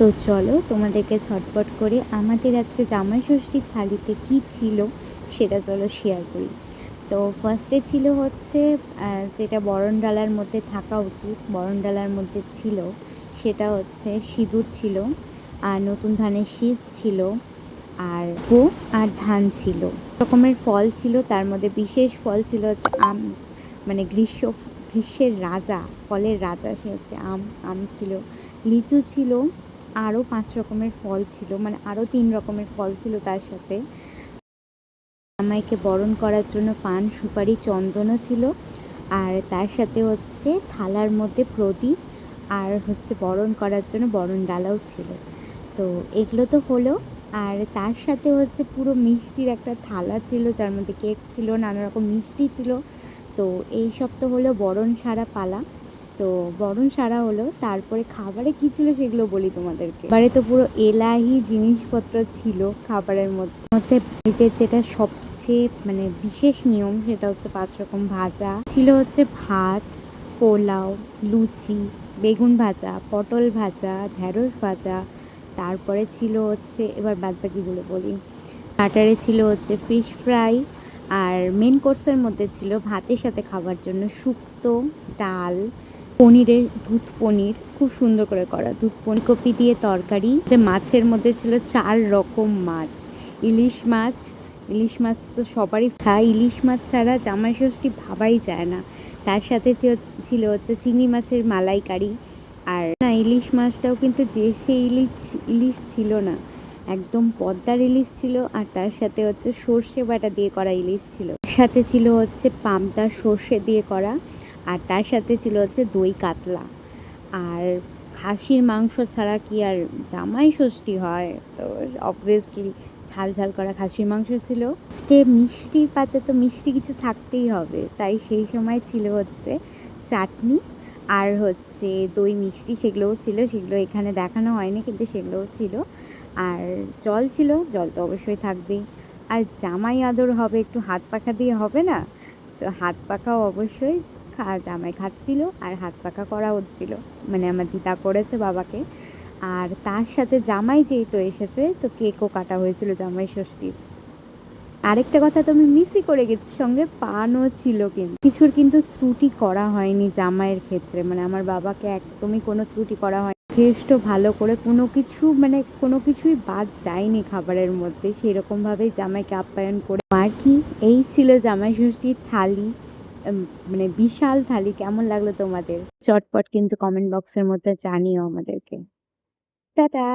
তো চলো তোমাদেরকে ঝটপট করে আমাদের আজকে জামাই ষষ্ঠীর থালিতে কী ছিল সেটা চলো শেয়ার করি। তো ফার্স্টে ছিল হচ্ছে যেটা বরণ ডালার মধ্যে থাকা উচিত, বরণ ডালার মধ্যে ছিল সেটা হচ্ছে সিঁদুর ছিল, আর নতুন ধানের শীষ ছিল, আর আর ধান ছিল, রকমের ফল ছিল। তার মধ্যে বিশেষ ফল ছিল হচ্ছে আম, মানে গ্রীষ্মের রাজা, ফলের রাজা সে হচ্ছে আম। আম ছিল, লিচু ছিল, আরও 5 রকমের ফল ছিল, মানে আরও 3 রকমের ফল ছিল। তার সাথে জামাইকে বরণ করার জন্য পান, সুপারি, চন্দনও ছিল, আর তার সাথে হচ্ছে থালার মধ্যে প্রদীপ, আর হচ্ছে বরণ করার জন্য বরণ ডালাও ছিল। তো এগুলো তো হলো, আর তার সাথে হচ্ছে পুরো মিষ্টির একটা থালা ছিল, যার মধ্যে কেক ছিল, নানা রকম মিষ্টি ছিল। তো এই সব তো হলো বরণ সারা পালা। তো বরণ সারা হলো, তারপরে খাবারে কি ছিল সেগুলো বলি তোমাদেরকে। এবারে তো পুরো এলাহি জিনিসপত্র ছিল খাবারের মধ্যে। বাড়িতে যেটা সবচেয়ে মানে বিশেষ নিয়ম সেটা হচ্ছে 5 রকম ভাজা ছিল, হচ্ছে ভাত, পোলাও, লুচি, বেগুন ভাজা, পটল ভাজা, ঢেঁড়স ভাজা। তারপরে ছিল হচ্ছে, এবার বাদবাকিগুলো বলি, স্টার্টারে ছিল হচ্ছে ফিশ ফ্রাই, আর মেন কোর্সের মধ্যে ছিল ভাতের সাথে খাবার জন্য শুক্তো, ডাল, পনিরের দুধ পনির, খুব সুন্দর করে করা দুধ পনির, কপি দিয়ে তরকারি। মাছের মধ্যে ছিল 4 রকম মাছ। ইলিশ মাছ, ইলিশ মাছ তো সবারই খায়, ইলিশ মাছ ছাড়া জামাই ষষ্ঠী ভাবাই যায় না। তার সাথে ছিল হচ্ছে চিংড়ি মাছের মালাইকারি। আর না, ইলিশ মাছটাও কিন্তু যে সে ইলিশ ছিল না, একদম পদ্মার ইলিশ ছিল। আর তার সাথে হচ্ছে সর্ষে বাটা দিয়ে করা ইলিশ ছিল, সাথে ছিল হচ্ছে পামটা সর্ষে দিয়ে করা, আর তার সাথে ছিল হচ্ছে দই কাতলা। আর খাসির মাংস ছাড়া কি আর জামাই ষষ্ঠী হয়? তো অবভিয়াসলি ঝাল ঝাল করা খাসির মাংস ছিল। মিষ্টির পাতে তো মিষ্টি কিছু থাকতেই হবে, তাই সেই সময় ছিল হচ্ছে চাটনি, আর হচ্ছে দই মিষ্টি, সেগুলোও ছিল। সেগুলো এখানে দেখানো হয়নি, কিন্তু সেগুলোও ছিল। আর জল ছিল, জল তো অবশ্যই থাকবেই। আর জামাই আদর হবে, একটু হাত পাখা দিয়ে হবে না? তো হাত পাখাও অবশ্যই জামাই খাচ্ছিল, আর হাত পাখা করা হচ্ছিল, মানে আমার দিদা করেছে বাবাকে। আর তার সাথে জামাই যেহেতু এসেছে, তো কেকও কাটা হয়েছিল জামাই ষষ্ঠীর। আরেকটা কথা তো আমি মিসই করে গেছি, সঙ্গে পানও ছিল। কিন্তু কিছুর কিন্তু ত্রুটি করা হয়নি জামাইয়ের ক্ষেত্রে, মানে আমার বাবাকে একদমই কোনো ত্রুটি করা হয়নি, যথেষ্ট ভালো করে কোনো কিছু, মানে কোনো কিছুই বাদ যায়নি খাবারের মধ্যে, সেরকমভাবেই জামাইকে আপ্যায়ন করে আর কি। এই ছিল জামাই ষষ্ঠীর থালি, মানে বিশাল থালি। কেমন লাগলো তোমাদের? চটপট কিন্তু কমেন্ট বক্সের মধ্যে জানিও আমাদেরকে। টাটা।